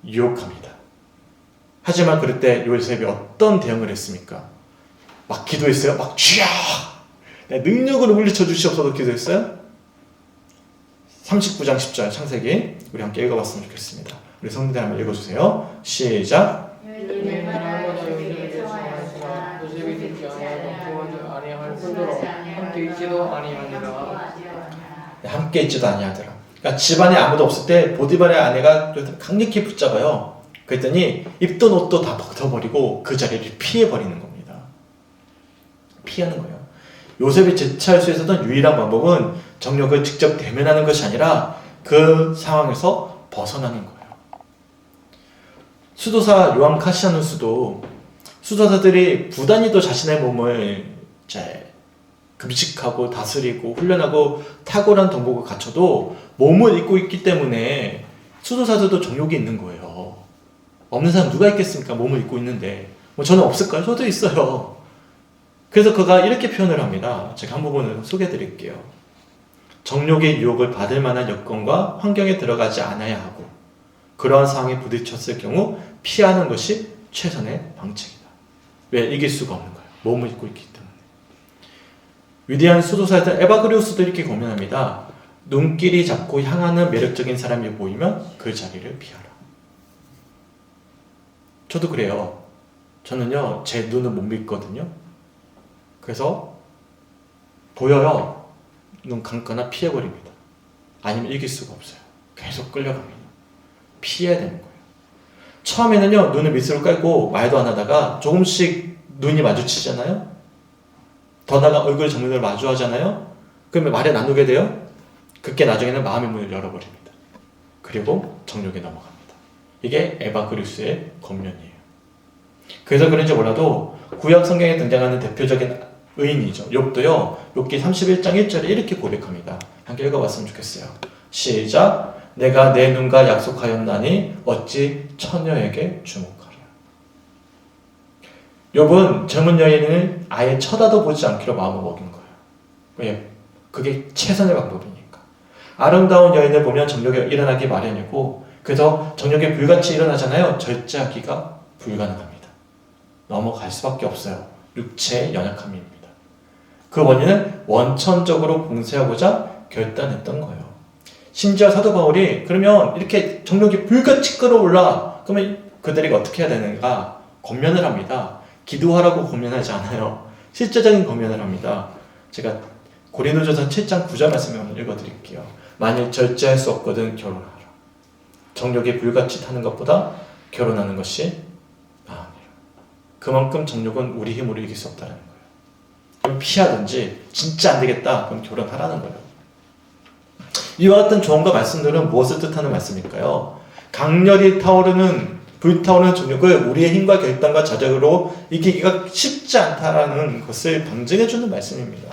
유혹합니다. 하지만 그럴 때 요셉이 어떤 대응을 했습니까? 막 기도했어요? 막 주여! 내 능력으로 물리쳐 주시옵소서 기도했어요? 39장 10절 창세기 우리 함께 읽어봤으면 좋겠습니다. 우리 성도들 한번 읽어주세요. 시작. 요셉이 듣지 아니할 뿐더러 함께 있지도 아니하니라. 함께 있지도 아니하더라. 그러니까 집안에 아무도 없을 때 보디발의 아내가 강력히 붙잡아요. 그랬더니 입던 옷도 다 벗어버리고 그 자리를 피해버리는 겁니다. 피하는 거예요. 요셉이 제치할 수 있었던 유일한 방법은 정욕을 직접 대면하는 것이 아니라 그 상황에서 벗어나는 거예요. 수도사 요한 카시아누스도 수도사들이 부단히도 자신의 몸을 금식하고 다스리고 훈련하고 탁월한 덕목을 갖춰도 몸을 입고 있기 때문에 수도사들도 정욕이 있는 거예요. 없는 사람 누가 있겠습니까? 몸을 입고 있는데. 뭐 저는 없을까요? 저도 있어요. 그래서 그가 이렇게 표현을 합니다. 제가 한 부분을 소개해 드릴게요. 정욕의 유혹을 받을 만한 여건과 환경에 들어가지 않아야 하고 그러한 상황에 부딪혔을 경우 피하는 것이 최선의 방책이다. 왜? 이길 수가 없는 거예요. 몸을 입고 있기 때문에. 위대한 수도사였던 에바그리우스도 이렇게 고민합니다. 눈길이 잡고 향하는 매력적인 사람이 보이면 그 자리를 피하라. 저도 그래요. 저는요, 제 눈은 못 믿거든요. 그래서 보여요. 눈 감거나 피해버립니다. 아니면 이길 수가 없어요. 계속 끌려갑니다. 피해야 되는 거예요. 처음에는요, 눈을 밑으로 깔고 말도 안 하다가 조금씩 눈이 마주치잖아요. 더다가 얼굴 정면으로 마주하잖아요. 그러면 말을 나누게 돼요. 그게 나중에는 마음의 문을 열어버립니다. 그리고 정욕에 넘어갑니다. 이게 에바그리스의 겉면이에요. 그래서 그런지 몰라도 구약 성경에 등장하는 대표적인 의인이죠. 욥도요. 욥기 31장 1절에 이렇게 고백합니다. 함께 읽어봤으면 좋겠어요. 시작. 내가 내 눈과 약속하였나니 어찌 처녀에게 주목하랴. 욥은 젊은 여인을 아예 쳐다도 보지 않기로 마음을 먹인 거예요. 왜? 그게 최선의 방법이니까. 아름다운 여인을 보면 정욕이 일어나기 마련이고, 그래서 정욕이 불같이 일어나잖아요. 절제하기가 불가능합니다. 넘어갈 수밖에 없어요. 육체의 연약함입니다. 그 원인은 원천적으로 봉쇄하고자 결단했던 거예요. 심지어 사도 바울이 그러면 이렇게 정욕이 불같이 끌어올라. 그러면 그들이 어떻게 해야 되는가? 권면을 합니다. 기도하라고 권면하지 않아요. 실제적인 권면을 합니다. 제가 고린도전서 7장 9절 말씀을 한번 읽어드릴게요. 만일 절제할 수 없거든 결혼하라. 정욕이 불같이 타는 것보다 결혼하는 것이 나으니라. 그만큼 정욕은 우리 힘으로 이길 수 없다는 거예요. 그럼 피하든지 진짜 안 되겠다. 그럼 결혼하라는 거예요. 이와 같은 조언과 말씀들은 무엇을 뜻하는 말씀일까요? 강렬히 불타오르는 정욕을 우리의 힘과 결단과 자력으로 이기기가 쉽지 않다라는 것을 방증해주는 말씀입니다.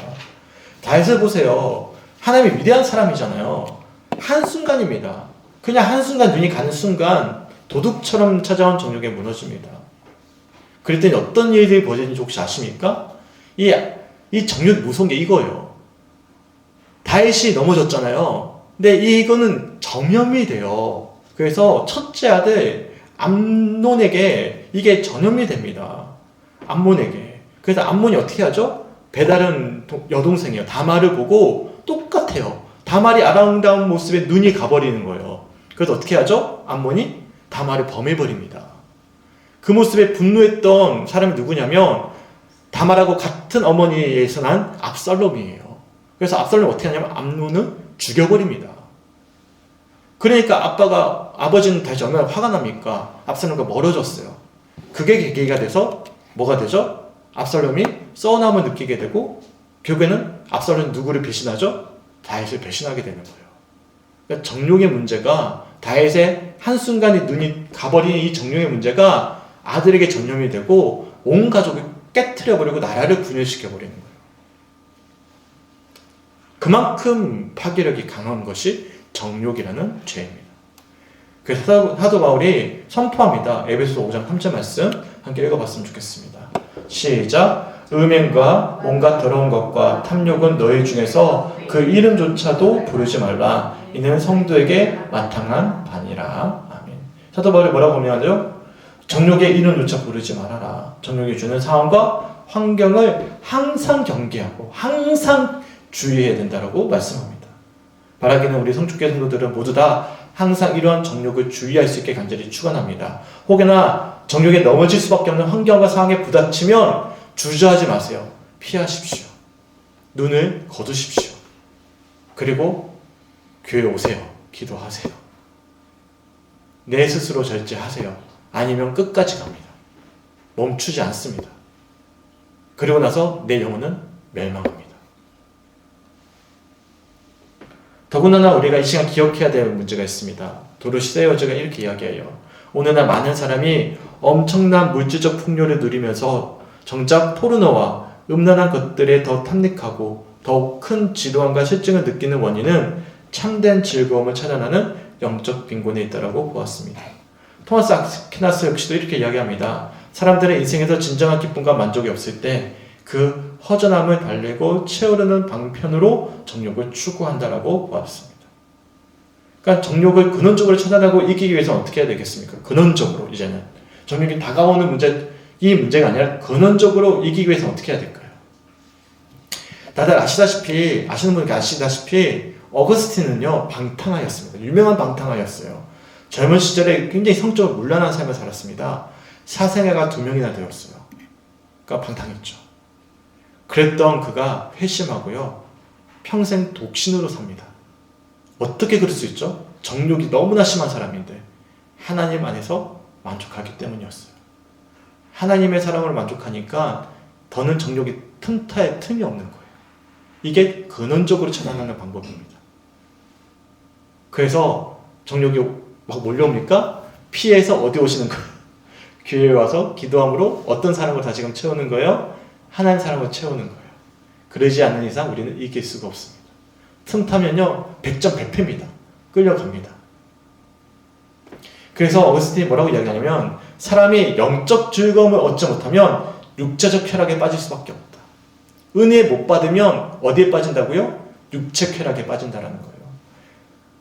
다윗을 보세요. 하나님이 위대한 사람이잖아요. 한순간입니다. 그냥 한순간 눈이 가는 순간 도둑처럼 찾아온 정욕에 무너집니다. 그랬더니 어떤 일들이 벌어지는지 혹시 아십니까? 이 정욕이 무서운 게 이거예요. 다윗이 넘어졌잖아요. 근데 이거는 전염이 돼요. 그래서 첫째 아들 암논에게 이게 전염이 됩니다. 암몬에게. 그래서 암몬이 어떻게 하죠? 배다른 여동생이에요. 다말을 보고 똑같아요. 다말이 아름다운 모습에 눈이 가버리는 거예요. 그래서 어떻게 하죠? 암몬이 다말을 범해버립니다. 그 모습에 분노했던 사람이 누구냐면 다말하고 같은 어머니에서 난 압살롬이에요. 그래서 압살롬이 어떻게 하냐면 암논을 죽여버립니다. 그러니까 아버지는 다시 얼마나 화가 납니까? 압살롬과 멀어졌어요. 그게 계기가 돼서 뭐가 되죠? 압살롬이 서운함을 느끼게 되고 결국에는 압살롬이 누구를 배신하죠? 다윗을 배신하게 되는 거예요. 그러니까 정욕의 문제가 다윗의 한순간에 눈이 가버린 이 정욕의 문제가 아들에게 전염이 되고 온 가족을 깨트려버리고 나라를 분열시켜버리는 거예요. 그만큼 파괴력이 강한 것이 정욕이라는 죄입니다. 그래서 사도 바울이 선포합니다. 에베소서 5장 3절 말씀 함께 읽어봤으면 좋겠습니다. 시작. 음행과 온갖 더러운 것과 탐욕은 너희 중에서 그 이름조차도 부르지 말라. 이는 성도에게 마땅한 반이라. 아멘. 사도 바울이 뭐라고 명하죠? 정욕의 이름조차 부르지 말아라. 정욕이 주는 상황과 환경을 항상 경계하고 항상 주의해야 된다고 말씀합니다. 바라기는 우리 성축교회 성도들은 모두 다 항상 이러한 정욕을 주의할 수 있게 간절히 축원합니다. 혹여나 정욕에 넘어질 수밖에 없는 환경과 상황에 부닥치면 주저하지 마세요. 피하십시오. 눈을 거두십시오. 그리고 교회 오세요. 기도하세요. 내 스스로 절제하세요. 아니면 끝까지 갑니다. 멈추지 않습니다. 그리고 나서 내 영혼은 멸망합니다. 더군다나 우리가 이 시간 기억해야 될 문제가 있습니다. 도르시 세이어즈가 이렇게 이야기해요. 오늘날 많은 사람이 엄청난 물질적 풍요를 누리면서 정작 포르노와 음란한 것들에 더 탐닉하고 더욱 큰 지루함과 실증을 느끼는 원인은 참된 즐거움을 찾아나는 영적 빈곤에 있다고 보았습니다. 토마스 아퀴나스 역시도 이렇게 이야기합니다. 사람들의 인생에서 진정한 기쁨과 만족이 없을 때 그 허전함을 달래고 채우려는 방편으로 정욕을 추구한다라고 보았습니다. 그러니까 정욕을 근원적으로 차단하고 이기기 위해서는 어떻게 해야 되겠습니까? 근원적으로 이제는 정욕이 다가오는 문제, 이 문제가 아니라 근원적으로 이기기 위해서는 어떻게 해야 될까요? 다들 아시는 분이 아시다시피 어거스틴은요 방탕하였습니다. 유명한 방탕하였어요. 젊은 시절에 굉장히 성적으로 문란한 삶을 살았습니다. 사생아가 2명이나 되었어요. 그러니까 방탕했죠. 그랬던 그가 회심하고요. 평생 독신으로 삽니다. 어떻게 그럴 수 있죠? 정욕이 너무나 심한 사람인데 하나님 안에서 만족하기 때문이었어요. 하나님의 사랑으로 만족하니까 더는 정욕이 틈타에 틈이 없는 거예요. 이게 근원적으로 차단하는 방법입니다. 그래서 정욕이 막 몰려옵니까? 피해서 어디 오시는 거예요? 교회에 와서 기도함으로 어떤 사람을 다시금 채우는 거예요? 하나님 사람을 채우는 거예요. 그러지 않는 이상 우리는 이길 수가 없습니다. 틈타면요 100점 100패입니다. 끌려갑니다. 그래서 어거스틴이 뭐라고 이야기하냐면 사람이 영적 즐거움을 얻지 못하면 육체적 쾌락에 빠질 수밖에 없다. 은혜 못 받으면 어디에 빠진다고요? 육체 쾌락에 빠진다라는 거예요.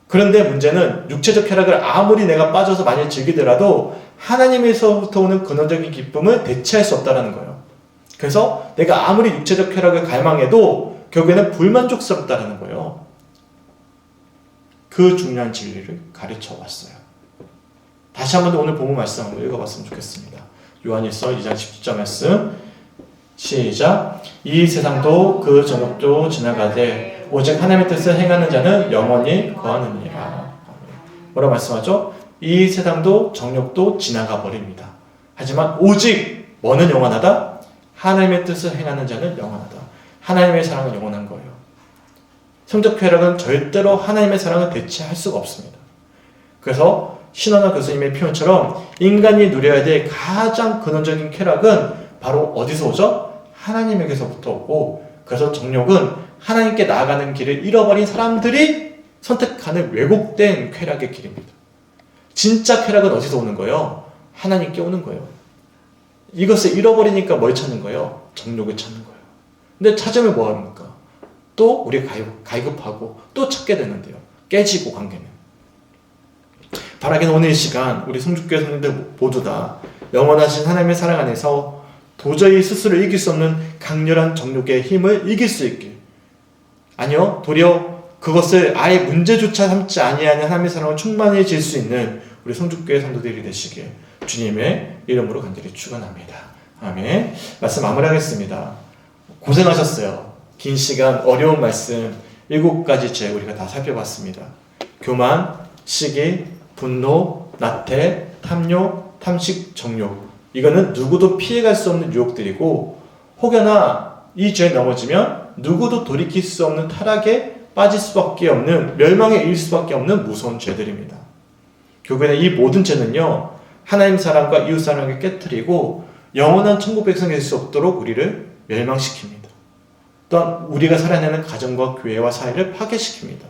그런데 문제는 육체적 쾌락을 아무리 내가 빠져서 많이 즐기더라도 하나님에서부터 오는 근원적인 기쁨을 대체할 수 없다는 거예요. 그래서 내가 아무리 육체적 쾌락을 갈망해도 결국에는 불만족스럽다는 거예요. 그 중요한 진리를 가르쳐 왔어요. 다시 한번 오늘 본문 말씀 한번 읽어봤으면 좋겠습니다. 요한일서 2장 17절 말씀 시작. 이 세상도 그 정욕도 지나가되 오직 하나님의 뜻을 행하는 자는 영원히 거하느니라. 뭐라고 말씀하죠? 이 세상도 정욕도 지나가 버립니다. 하지만 오직 뭐는 영원하다? 하나님의 뜻을 행하는 자는 영원하다. 하나님의 사랑은 영원한 거예요. 성적 쾌락은 절대로 하나님의 사랑을 대체할 수가 없습니다. 그래서 신원화 교수님의 표현처럼 인간이 누려야 될 가장 근원적인 쾌락은 바로 어디서 오죠? 하나님에게서부터 오고, 그래서 정욕은 하나님께 나아가는 길을 잃어버린 사람들이 선택하는 왜곡된 쾌락의 길입니다. 진짜 쾌락은 어디서 오는 거예요? 하나님께 오는 거예요. 이것을 잃어버리니까 뭘 찾는 거예요? 정욕을 찾는 거예요. 근데 찾으면 뭐 합니까? 또 우리가 갈급하고 또 찾게 되는데요. 깨지고 관계는. 바라기는 오늘 이 시간 우리 성주교회 성도들 모두 다 영원하신 하나님의 사랑 안에서 도저히 스스로 이길 수 없는 강렬한 정욕의 힘을 이길 수 있길, 아니요 도리어 그것을 아예 문제조차 삼지 아니하는 하나님의 사랑을 충만해질 수 있는 우리 성주교회 성도들이 되시길 주님의 이름으로 간절히 축원합니다. 아멘. 말씀 마무리하겠습니다. 고생하셨어요. 긴 시간 어려운 말씀 7가지 죄 우리가 다 살펴봤습니다. 교만, 시기, 분노, 나태, 탐욕, 탐식, 정욕. 이거는 누구도 피해갈 수 없는 유혹들이고, 혹여나 이 죄에 넘어지면 누구도 돌이킬 수 없는 타락에 빠질 수밖에 없는, 멸망에 이를 수밖에 없는 무서운 죄들입니다. 결국에는 이 모든 죄는요, 하나님 사랑과 이웃 사랑을 깨트리고 영원한 천국 백성이 될 수 없도록 우리를 멸망시킵니다. 또한 우리가 살아내는 가정과 교회와 사회를 파괴시킵니다.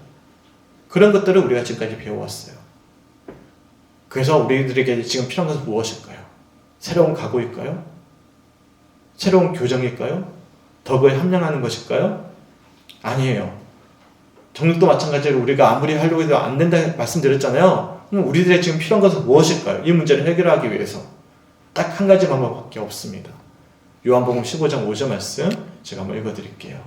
그런 것들을 우리가 지금까지 배워왔어요. 그래서 우리들에게 지금 필요한 것은 무엇일까요? 새로운 각오일까요? 새로운 교정일까요? 덕을 함량하는 것일까요? 아니에요. 정육도 마찬가지로 우리가 아무리 하려고 해도 안 된다 말씀드렸잖아요. 그럼 우리들의 지금 필요한 것은 무엇일까요? 이 문제를 해결하기 위해서 딱 한 가지 방법밖에 없습니다. 요한복음 15장 5절 말씀 제가 한번 읽어드릴게요.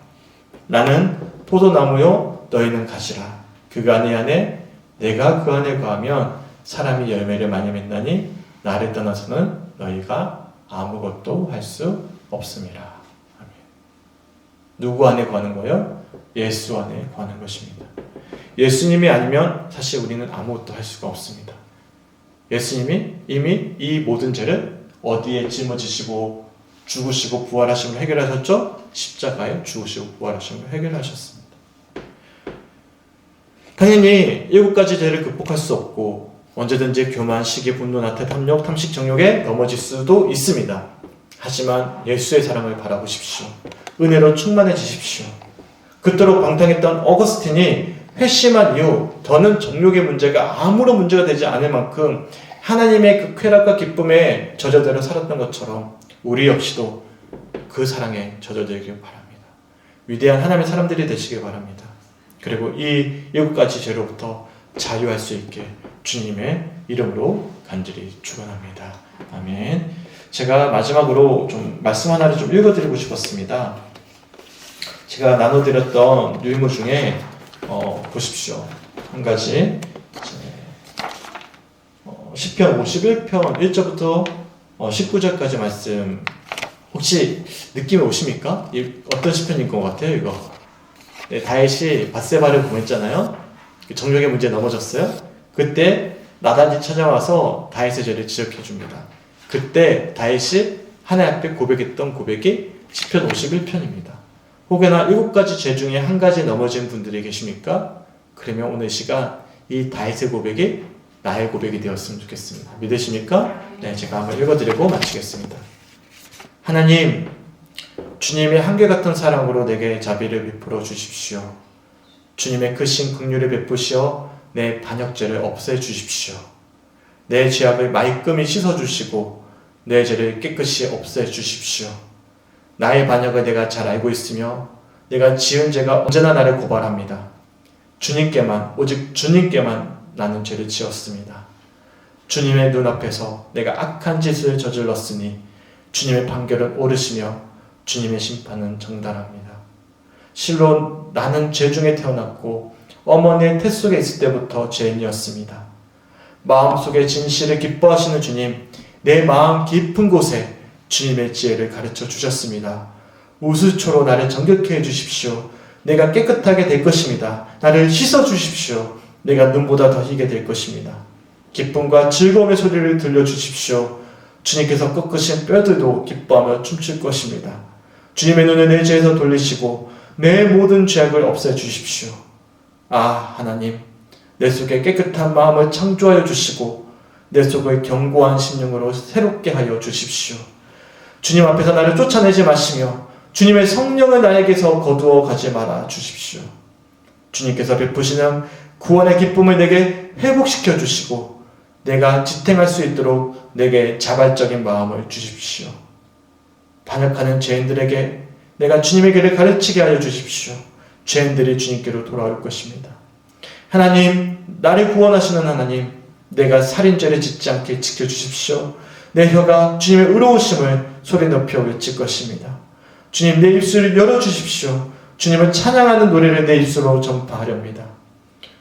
나는 포도나무요 너희는 가지라. 그가 내 안에 내가 그 안에 거하면 사람이 열매를 많이 맺나니 나를 떠나서는 너희가 아무것도 할 수 없음이라. 아멘. 누구 안에 거하는 거예요? 예수 안에 거하는 것입니다. 예수님이 아니면 사실 우리는 아무것도 할 수가 없습니다. 예수님이 이미 이 모든 죄를 어디에 짊어지시고 죽으시고 부활하심을 해결하셨죠? 십자가에 죽으시고 부활하심을 해결하셨습니다. 당연히 7가지 죄를 극복할 수 없고 언제든지 교만, 시기, 분노, 나태, 탐욕, 탐식, 정욕에 넘어질 수도 있습니다. 하지만 예수의 사랑을 바라보십시오. 은혜로 충만해지십시오. 그토록 방탕했던 어거스틴이 회심한 이후 더는 정욕의 문제가 아무런 문제가 되지 않을 만큼 하나님의 그 쾌락과 기쁨에 젖어들어 살았던 것처럼 우리 역시도 그 사랑에 젖어들길 바랍니다. 위대한 하나님의 사람들이 되시길 바랍니다. 그리고 이 7가지 죄로부터 자유할 수 있게 주님의 이름으로 간절히 축원합니다. 아멘. 제가 마지막으로 좀 말씀 하나를 좀 읽어드리고 싶었습니다. 제가 나눠드렸던 유인물 중에 보십시오. 한 가지 시편 51편 1절부터 19절까지 말씀 혹시 느낌이 오십니까? 어떤 시편인 것 같아요 이거? 네, 다윗이 밧세바를 보냈잖아요. 정욕의 문제에 넘어졌어요. 그때 나단이 찾아와서 다윗의 죄를 지적해 줍니다. 그때 다윗이 하나님 앞에 고백했던 고백이 시편 51편입니다. 혹여나 7가지 죄 중에 한 가지 넘어진 분들이 계십니까? 그러면 오늘 시간 이 다윗의 고백이 나의 고백이 되었으면 좋겠습니다. 믿으십니까? 네, 제가 한번 읽어드리고 마치겠습니다. 하나님, 주님의 한결같은 사랑으로 내게 자비를 베풀어 주십시오. 주님의 크신 긍휼을 베푸시어 내 반역죄를 없애 주십시오. 내 죄악을 말끔히 씻어 주시고 내 죄를 깨끗이 없애 주십시오. 나의 반역을 내가 잘 알고 있으며 내가 지은 죄가 언제나 나를 고발합니다. 주님께만, 오직 주님께만 나는 죄를 지었습니다. 주님의 눈앞에서 내가 악한 짓을 저질렀으니 주님의 판결은 옳으시며 주님의 심판은 정당합니다. 실로 나는 죄 중에 태어났고 어머니의 태 속에 있을 때부터 죄인이었습니다. 마음속에 진실을 기뻐하시는 주님, 내 마음 깊은 곳에 주님의 지혜를 가르쳐 주셨습니다. 우수초로 나를 정결케 해주십시오. 내가 깨끗하게 될 것입니다. 나를 씻어 주십시오. 내가 눈보다 더 희게 될 것입니다. 기쁨과 즐거움의 소리를 들려주십시오. 주님께서 꺾으신 뼈들도 기뻐하며 춤출 것입니다. 주님의 눈을 내 죄에서 돌리시고 내 모든 죄악을 없애주십시오. 아, 하나님, 내 속에 깨끗한 마음을 창조하여 주시고 내 속을 견고한 심령으로 새롭게 하여 주십시오. 주님 앞에서 나를 쫓아내지 마시며 주님의 성령을 나에게서 거두어 가지 말아 주십시오. 주님께서 베푸시는 구원의 기쁨을 내게 회복시켜 주시고 내가 지탱할 수 있도록 내게 자발적인 마음을 주십시오. 반역하는 죄인들에게 내가 주님의 길을 가르치게 하여 주십시오. 죄인들이 주님께로 돌아올 것입니다. 하나님, 나를 구원하시는 하나님, 내가 살인죄를 짓지 않게 지켜주십시오. 내 혀가 주님의 의로우심을 소리 높여 외칠 것입니다. 주님, 내 입술을 열어주십시오. 주님을 찬양하는 노래를 내 입술로 전파하렵니다.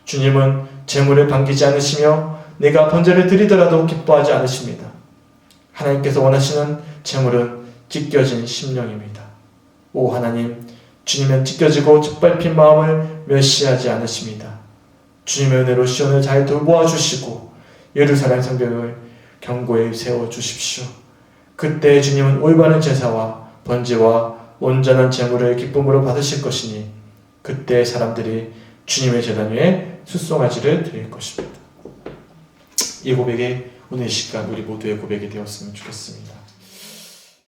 주님은 재물을 반기지 않으시며 내가 번제를 드리더라도 기뻐하지 않으십니다. 하나님께서 원하시는 재물은 찢겨진 심령입니다. 오 하나님, 주님은 찢겨지고 짓밟힌 마음을 멸시하지 않으십니다. 주님의 은혜로 시온을 잘 돌보아 주시고 예루살렘 성벽을 견고히 세워주십시오. 그때 주님은 올바른 제사와 번제와 온전한 제물을 기쁨으로 받으실 것이니 그때 사람들이 주님의 제단 위에 숫송아지를 드릴 것입니다. 이 고백이 오늘 이 시간 우리 모두의 고백이 되었으면 좋겠습니다.